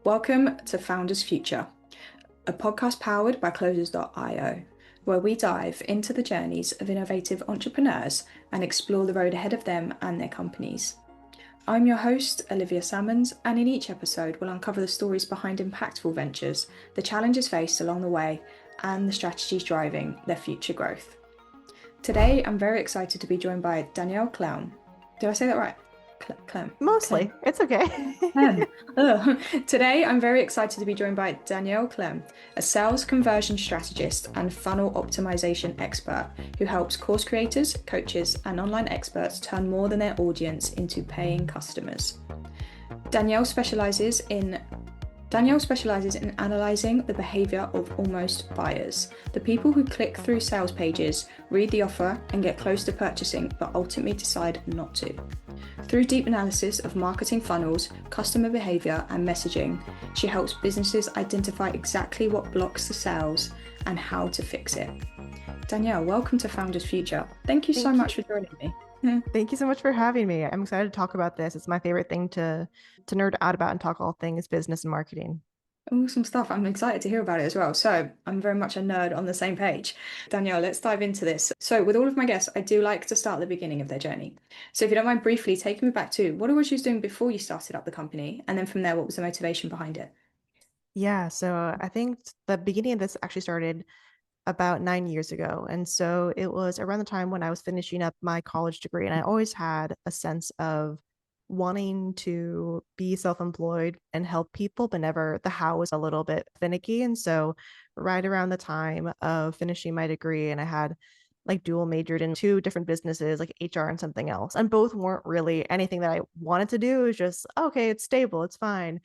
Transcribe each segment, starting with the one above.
Welcome to Founders Future, a podcast powered by Closers.io, where we dive into the journeys of innovative entrepreneurs and explore the road ahead of them and their companies. I'm your host, Olivia Salmons, and in each episode we'll uncover the stories behind impactful ventures, the challenges faced along the way, and the strategies driving their future growth. Today, I'm very excited to be joined by Danielle Klemm. Did I say that right? Klemm. Mostly. Klemm. It's okay. Today, I'm very excited to be joined by Danielle Klemm, a sales conversion strategist and funnel optimization expert who helps course creators, coaches, and online experts turn more than their audience into paying customers. Danielle specializes in analysing the behaviour of almost buyers, the people who click through sales pages, read the offer, and get close to purchasing but ultimately decide not to. Through deep analysis of marketing funnels, customer behaviour, and messaging, she helps businesses identify exactly what blocks the sales and how to fix it. Danielle, welcome to Founders Future. Thank you so Thank you. much for joining me. Thank you so much for having me. I'm excited to talk about this. It's my favorite thing to nerd out about and talk all things business and marketing. Awesome stuff. I'm excited to hear about it as well. So I'm very much a nerd on the same page. Danielle, let's dive into this. So with all of my guests, I do like to start at the beginning of their journey. So if you don't mind briefly taking me back to what it was you was doing before you started up the company, and then from there, what was the motivation behind it? Yeah, so I think the beginning of this actually started about 9 years ago. And so it was around the time when I was finishing up my college degree. And I always had a sense of wanting to be self-employed and help people, but never the how was a little bit finicky. And so right around the time of finishing my degree, and I had like dual majored in two different businesses, like HR and something else. And both weren't really anything that I wanted to do. It was just, okay, it's stable, it's fine.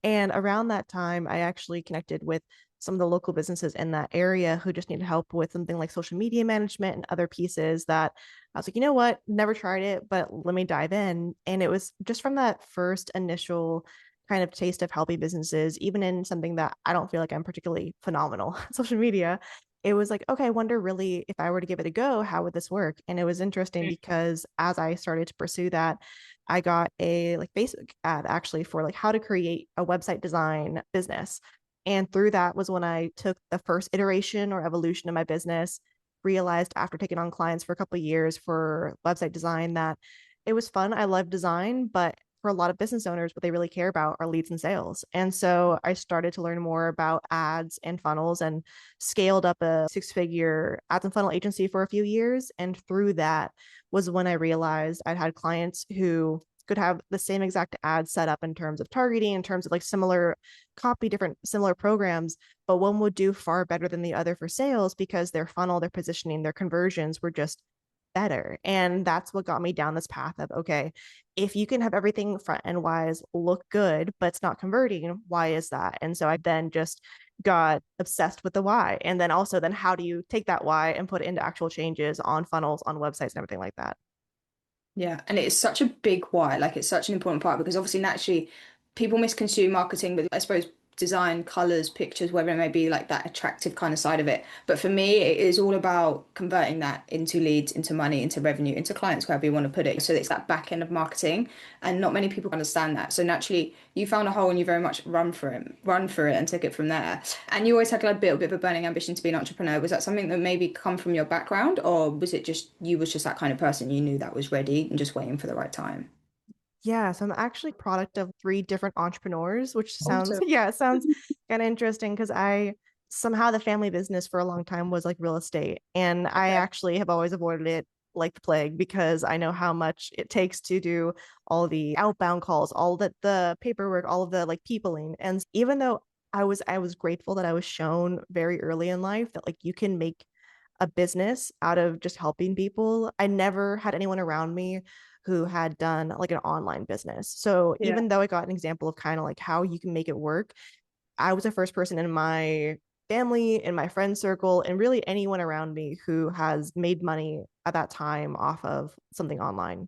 And around that time, I actually connected with some of the local businesses in that area who just needed help with something like social media management and other pieces that I was like, you know what, never tried it, but let me dive in. And it was just from that first initial kind of taste of helping businesses, even in something that I don't feel like I'm particularly phenomenal, social media. It was like, okay, I wonder really if I were to give it a go, how would this work? And it was interesting because as I started to pursue that, I got a like Facebook ad actually for like how to create a website design business. And through that was when I took the first iteration or evolution of my business, realized after taking on clients for a couple of years for website design that it was fun. I love design, but for a lot of business owners, what they really care about are leads and sales. And so I started to learn more about ads and funnels and scaled up a 6-figure ads and funnel agency for a few years. And through that was when I realized I'd had clients who could have the same exact ad set up in terms of targeting, in terms of like similar copy, different similar programs, but one would do far better than the other for sales because their funnel, their positioning, their conversions were just better. And that's what got me down this path of, okay, if you can have everything front end wise look good, but it's not converting, why is that? And so I then just got obsessed with the why. And then also, then how do you take that why and put it into actual changes on funnels, on websites, and everything like that? Yeah, and it's such a big why, like it's such an important part because obviously naturally people misconstrue marketing with I suppose design, colors, pictures, whatever it may be, like that attractive kind of side of it. But for me, it is all about converting that into leads, into money, into revenue, into clients, wherever you want to put it. So it's that back end of marketing, and not many people understand that. So naturally, you found a hole and you very much run for it, and took it from there. And you always had like a bit of a burning ambition to be an entrepreneur. Was that something that maybe come from your background, or was it just you was just that kind of person you knew that was ready and just waiting for the right time? Yeah, so I'm actually a product of three different entrepreneurs, which sounds, Also, yeah, it sounds kind of interesting because I somehow the family business for a long time was like real estate. And I okay. actually have always avoided it like the plague because I know how much it takes to do all the outbound calls, all the paperwork, all of the like peopling. And even though I was grateful that I was shown very early in life that like you can make a business out of just helping people. I never had anyone around me who had done like an online business. So Yeah. even though I got an example of kind of like how you can make it work, I was the first person in my family, in my friend circle, and really anyone around me who has made money at that time off of something online.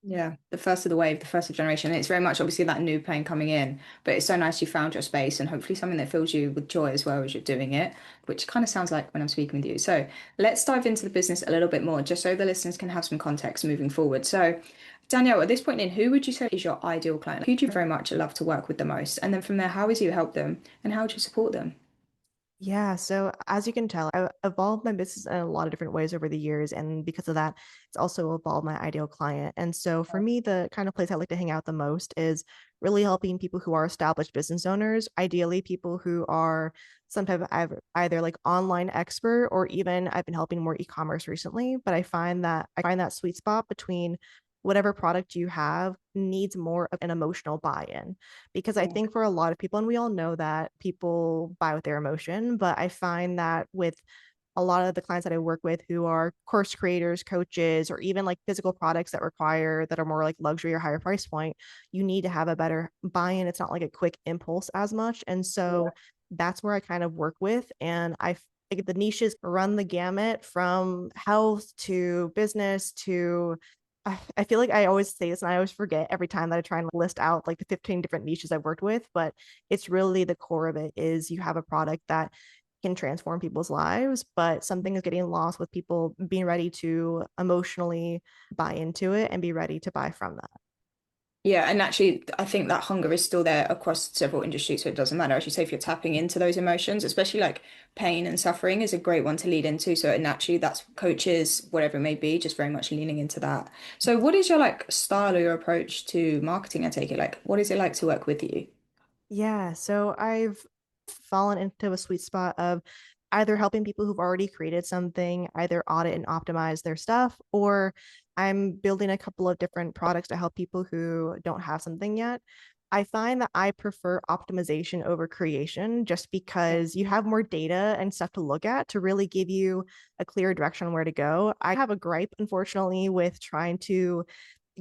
Yeah, the first of the wave, the first of generation. And it's very much obviously that new plane coming in, but it's so nice you found your space and hopefully something that fills you with joy as well as you're doing it, which kind of sounds like when I'm speaking with you. So let's dive into the business a little bit more, just so the listeners can have some context moving forward. So Danielle, at this point in, who would you say is your ideal client? Who do you very much love to work with the most? And then from there, how would you help them and how would you support them? Yeah, so as you can tell, I've evolved my business in a lot of different ways over the years. And because of that, it's also evolved my ideal client. And so for me, the kind of place I like to hang out the most is really helping people who are established business owners, ideally people who are some type of either like online expert or even I've been helping more e-commerce recently. But I find that sweet spot between whatever product you have needs more of an emotional buy-in because I Yeah. think for a lot of people, and we all know that people buy with their emotion, but I find that with a lot of the clients that I work with who are course creators, coaches, or even like physical products that are more like luxury or higher price point, you need to have a better buy-in. It's not like a quick impulse as much. And Yeah. so that's where I kind of work with. And I think the niches run the gamut from health to business to I feel like I always say this and I always forget every time that I try and list out like the 15 different niches I've worked with, but it's really the core of it is you have a product that can transform people's lives, but something is getting lost with people being ready to emotionally buy into it and be ready to buy from that. Yeah, and actually, I think that hunger is still there across several industries, so it doesn't matter. As you say, if you're tapping into those emotions, especially like pain and suffering is a great one to lead into. So naturally, that's coaches, whatever it may be, just very much leaning into that. So what is your like style or your approach to marketing? I take it like, what is it like to work with you? Yeah, so I've fallen into a sweet spot of either helping people who've already created something, either audit and optimize their stuff, or I'm building a couple of different products to help people who don't have something yet. I find that I prefer optimization over creation just because you have more data and stuff to look at to really give you a clear direction on where to go. I have a gripe, unfortunately, with trying to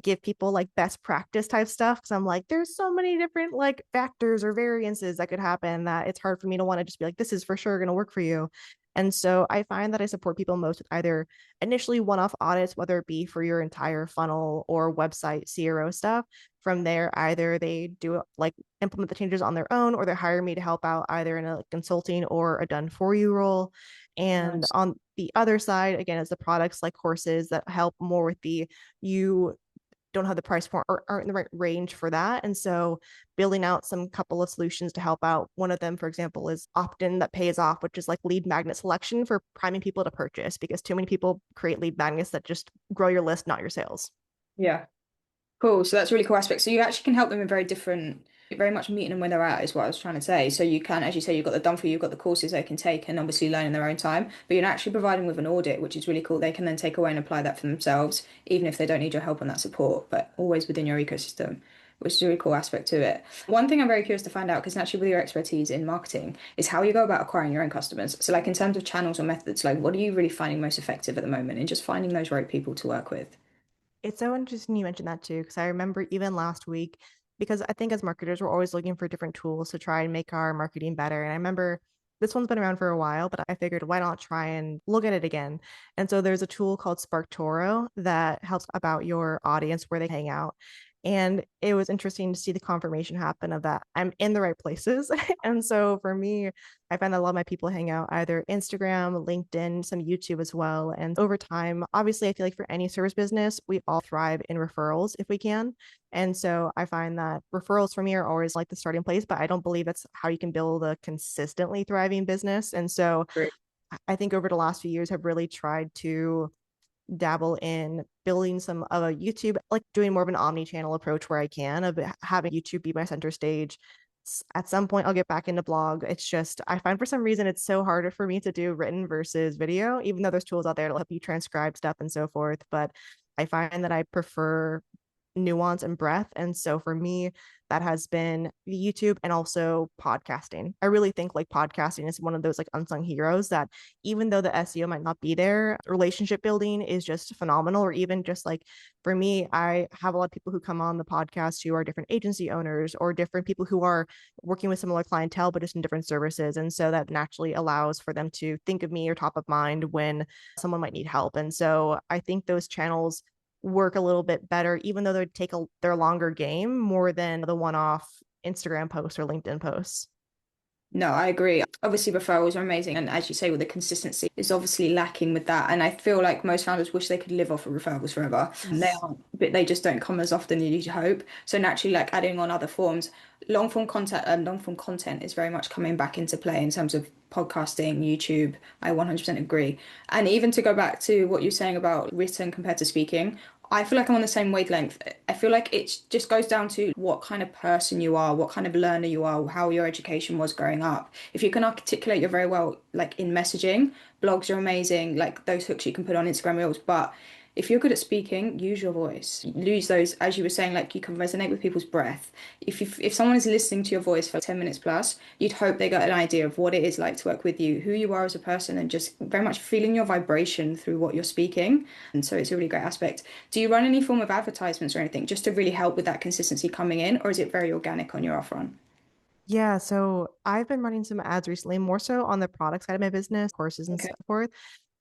give people like best practice type stuff because I'm like, there's so many different like factors or variances that could happen that it's hard for me to want to just be like, this is for sure going to work for you. And so I find that I support people most with either initially one off audits, whether it be for your entire funnel or website CRO stuff. From there, either they do like implement the changes on their own or they hire me to help out either in a consulting or a done for you role. And Nice. on the other side, again, is the products like courses that help more with the you don't have the price point or aren't in the right range for that. And so building out some couple of solutions to help out. One of them, for example, is opt-in that pays off, which is like lead magnet selection for priming people to purchase because too many people create lead magnets that just grow your list, not your sales. Yeah. Cool. So that's a really cool aspect. So you actually can help them in very different, very much meeting them where they're at, is what I was trying to say. So you can, as you say, you've got the done for you, you've got the courses they can take and obviously learn in their own time, but you're actually providing with an audit, which is really cool. They can then take away and apply that for themselves, even if they don't need your help on that support, but always within your ecosystem, which is a really cool aspect to it. One thing I'm very curious to find out, because naturally with your expertise in marketing, is how you go about acquiring your own customers. So like in terms of channels or methods, like what are you really finding most effective at the moment in just finding those right people to work with? It's so interesting you mentioned that too, because I remember even last week, because I think as marketers, we're always looking for different tools to try and make our marketing better. And I remember this one's been around for a while, but I figured why not try and look at it again? And so there's a tool called SparkToro that helps about your audience where they hang out. And it was interesting to see the confirmation happen of that I'm in the right places. And so for me, I find that a lot of my people hang out either Instagram, LinkedIn, some YouTube as well. And over time, obviously, I feel like for any service business, we all thrive in referrals if we can. And so I find that referrals for me are always like the starting place, but I don't believe that's how you can build a consistently thriving business. And so I think over the last few years, I've really tried to dabble in building some of a YouTube, like doing more of an omni-channel approach where I can of having YouTube be my center stage. At some point, I'll get back into blog. It's just I find for some reason it's so harder for me to do written versus video, even though there's tools out there to help you transcribe stuff and so forth. But I find that I prefer nuance and breadth. And so for me, that has been YouTube and also podcasting. I really think like podcasting is one of those like unsung heroes that even though the SEO might not be there, relationship building is just phenomenal. Or even just like for me, I have a lot of people who come on the podcast who are different agency owners or different people who are working with similar clientele, but just in different services. And so that naturally allows for them to think of me or top of mind when someone might need help. And so I think those channels work a little bit better, even though they take their longer game more than the one off Instagram posts or LinkedIn posts. No, I agree. Obviously, referrals are amazing. And as you say, with the consistency is obviously lacking with that. And I feel like most founders wish they could live off of referrals forever. And they Yes. aren't, but they just don't come as often as you'd hope. So naturally, like adding on other forms, long form content is very much coming back into play in terms of podcasting, YouTube. I 100% agree. And even to go back to what you're saying about written compared to speaking, I feel like I'm on the same wavelength. I feel like it just goes down to what kind of person you are, what kind of learner you are, how your education was growing up. If you can articulate, you're very well, like in messaging, blogs are amazing, like those hooks you can put on Instagram Reels. But if you're good at speaking, use your voice. Use those, as you were saying, like you can resonate with people's breath. If someone is listening to your voice for 10 minutes plus, you'd hope they got an idea of what it is like to work with you, who you are as a person, and just very much feeling your vibration through what you're speaking. And so it's a really great aspect. Do you run any form of advertisements or anything just to really help with that consistency coming in, or is it very organic on your off run? Yeah, so I've been running some ads recently, more so on the product side of my business, courses and Okay. so forth.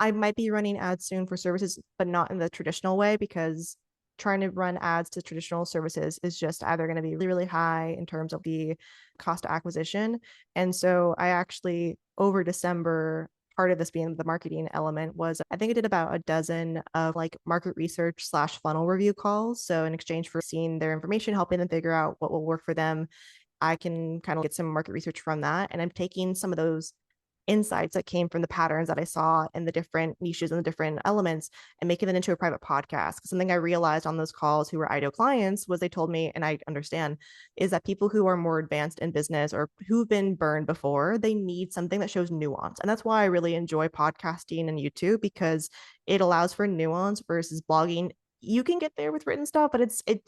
I might be running ads soon for services, but not in the traditional way because trying to run ads to traditional services is just either going to be really, really high in terms of the cost of acquisition. And so I actually, over December, part of this being the marketing element was I think I did about a dozen of like market research slash funnel review calls. So in exchange for seeing their information, helping them figure out what will work for them, I can kind of get some market research from that. And I'm taking some of those insights that came from the patterns that I saw in the different niches and the different elements and making it into a private podcast. Something I realized on those calls who were IDO clients was they told me, and I understand, is that people who are more advanced in business or who've been burned before, they need something that shows nuance. And that's why I really enjoy podcasting and YouTube because it allows for nuance versus blogging. You can get there with written stuff, but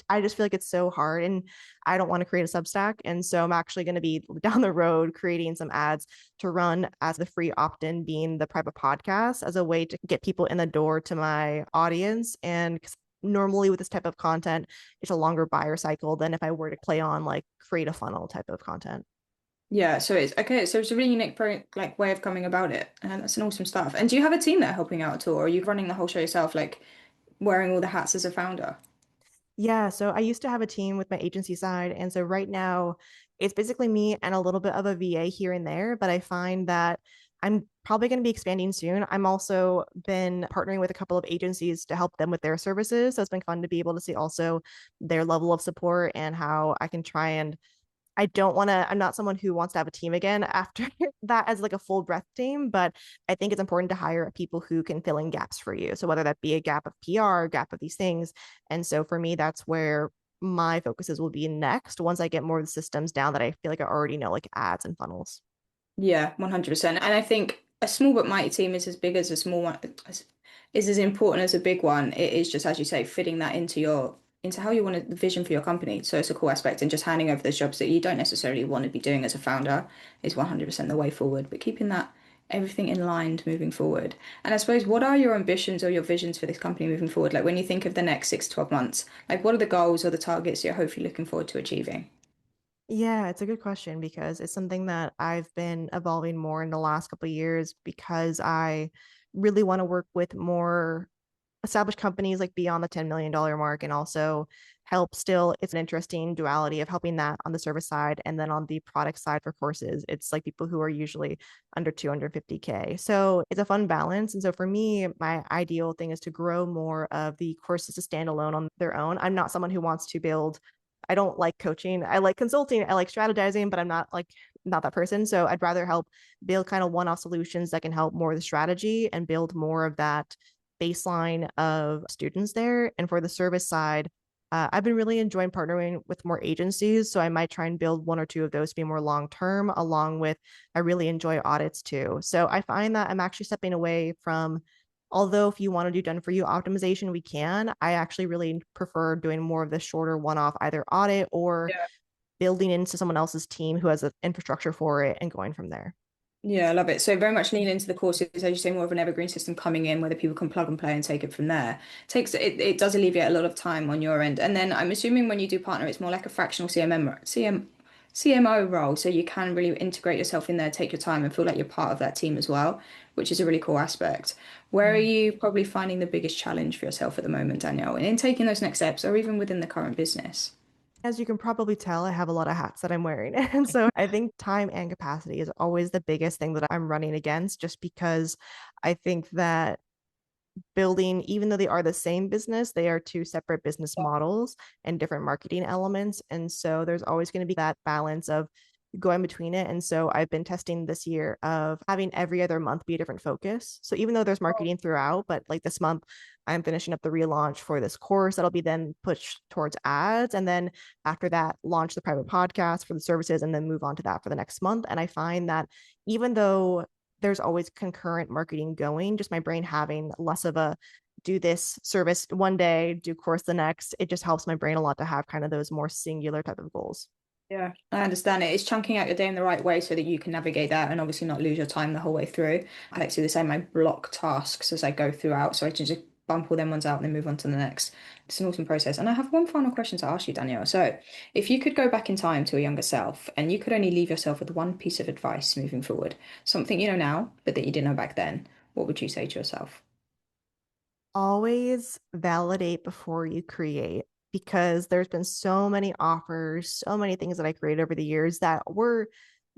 I just feel like it's so hard and I don't want to create a Substack. And so I'm actually going to be down the road creating some ads to run as the free opt-in being the private podcast as a way to get people in the door to my audience. And normally with this type of content, it's a longer buyer cycle than if I were to play on like create a funnel type of content. Yeah, so it's okay. So it's a really unique like way of coming about it, and that's an awesome stuff. And do you have a team there helping out at all, or are you running the whole show yourself, like wearing all the hats as a founder? Yeah, so I used to have a team with my agency side. And so right now it's basically me and a little bit of a VA here and there, but I find that I'm probably going to be expanding soon. I'm also been partnering with a couple of agencies to help them with their services. So it's been fun to be able to see also their level of support and how I can try and I don't want to, I'm not someone who wants to have a team again after that as like a full breath team, but I think it's important to hire people who can fill in gaps for you. So whether that be a gap of PR, gap of these things. And so for me, that's where my focuses will be next once I get more of the systems down that I feel like I already know, like ads and funnels. Yeah, 100%. And I think a small but mighty team is as big as a small one, is as important as a big one. It is just, as you say, fitting that into into how you want the vision for your company. So it's a cool aspect, and just handing over those jobs that you don't necessarily want to be doing as a founder is 100% the way forward. But keeping that everything in line moving forward. And I suppose, what are your ambitions or your visions for this company moving forward? Like when you think of the next 6 to 12 months, like what are the goals or the targets you're hopefully looking forward to achieving? Yeah, it's a good question because it's something that I've been evolving more in the last couple of years because I really want to work with more established companies like beyond the $10 million mark and also help still it's an interesting duality of helping that on the service side and then on the product side for courses it's like people who are usually under 250K, so it's a fun balance. And so for me my ideal thing is to grow more of the courses to stand alone on their own. I'm not someone who wants to build, I don't like coaching, I like consulting, I like strategizing, but I'm not that person. So I'd rather help build kind of one-off solutions that can help more of the strategy and build more of that baseline of students there. And for the service side, I've been really enjoying partnering with more agencies. So I might try and build one or two of those to be more long term, along with I really enjoy audits too. So I find that I'm actually stepping away from, although if you want to do done for you optimization, we can. I actually really prefer doing more of the shorter one off, either audit or building into someone else's team who has an infrastructure for it and going from there. Yeah, I love it. So very much lean into the courses, as you say, more of an evergreen system coming in where the people can plug and play and take it from there. It does alleviate a lot of time on your end. And then I'm assuming when you do partner, it's more like a fractional CMO role. So you can really integrate yourself in there, take your time and feel like you're part of that team as well, which is a really cool aspect. Where are Yeah. you probably finding the biggest challenge for yourself at the moment, Danielle, in taking those next steps or even within the current business? As you can probably tell, I have a lot of hats that I'm wearing. And so I think time and capacity is always the biggest thing that I'm running against, just because I think that building, even though they are the same business, they are two separate business models and different marketing elements. And so there's always going to be that balance of going between it. And so I've been testing this year of having every other month be a different focus. So even though there's marketing throughout, but like this month, I'm finishing up the relaunch for this course that'll be then pushed towards ads. And then after that, launch the private podcast for the services and then move on to that for the next month. And I find that even though there's always concurrent marketing going, just my brain having less of a do this service one day, do course the next. It just helps my brain a lot to have kind of those more singular type of goals. Yeah, I understand it. It's chunking out your day in the right way so that you can navigate that and obviously not lose your time the whole way through. I like to do the same. I block tasks as I go throughout, so I can just bump all them ones out and then move on to the next. It's an awesome process. And I have one final question to ask you, Danielle. So, if you could go back in time to a younger self and you could only leave yourself with one piece of advice moving forward, something you know now, but that you didn't know back then, what would you say to yourself? Always validate before you create, because there's been so many offers, so many things that I created over the years that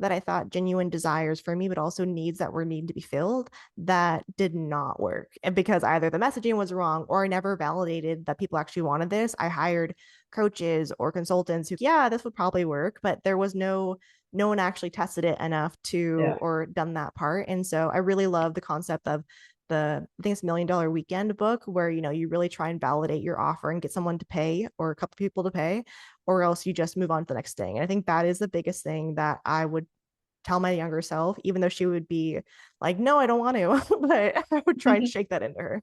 I thought genuine desires for me, but also needs that were needing to be filled that did not work. And because either the messaging was wrong or I never validated that people actually wanted this, I hired coaches or consultants who, yeah, this would probably work, but there was no one actually tested it enough to Yeah. or done that part. And so I really love the concept of I think it's $1 Million Weekend book, where you really try and validate your offer and get someone to pay or a couple people to pay, or else you just move on to the next thing. And I think that is the biggest thing that I would tell my younger self, even though she would be like, no, I don't want to, but I would try and shake that into her.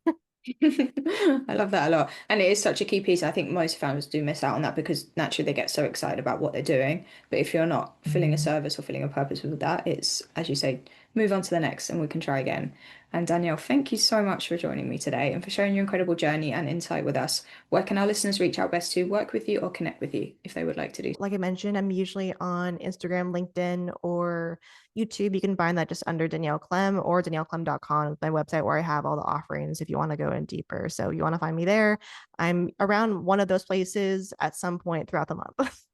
I love that a lot. And it is such a key piece. I think most founders do miss out on that because naturally they get so excited about what they're doing. But if you're not filling a service or filling a purpose with that, it's, as you say, move on to the next and we can try again. And Danielle, thank you so much for joining me today and for sharing your incredible journey and insight with us. Where can our listeners reach out best to work with you or connect with you if they would like to do? Like I mentioned, I'm usually on Instagram, LinkedIn, or YouTube. You can find that just under Danielle Klemm or danielleclemm.com, my website where I have all the offerings if you want to go in deeper. So you want to find me there. I'm around one of those places at some point throughout the month.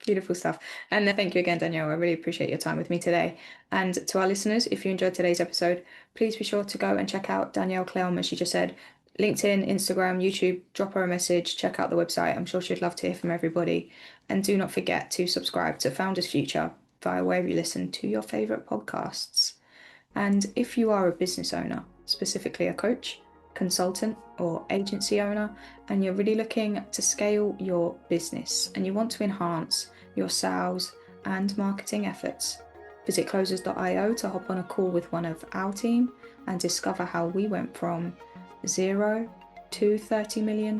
Beautiful stuff. And thank you again, Danielle. I really appreciate your time with me today. And to our listeners, if you enjoyed today's episode, please be sure to go and check out Danielle Klemm, as she just said, LinkedIn, Instagram, YouTube, drop her a message, check out the website. I'm sure she'd love to hear from everybody. And do not forget to subscribe to Founders Future via wherever you listen to your favorite podcasts. And if you are a business owner, specifically a coach, consultant, or agency owner, and you're really looking to scale your business and you want to enhance your sales and marketing efforts, visit closers.io to hop on a call with one of our team and discover how we went from zero to $30 million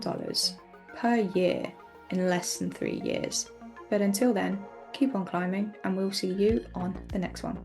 per year in less than 3 years. But until then, keep on climbing and we'll see you on the next one.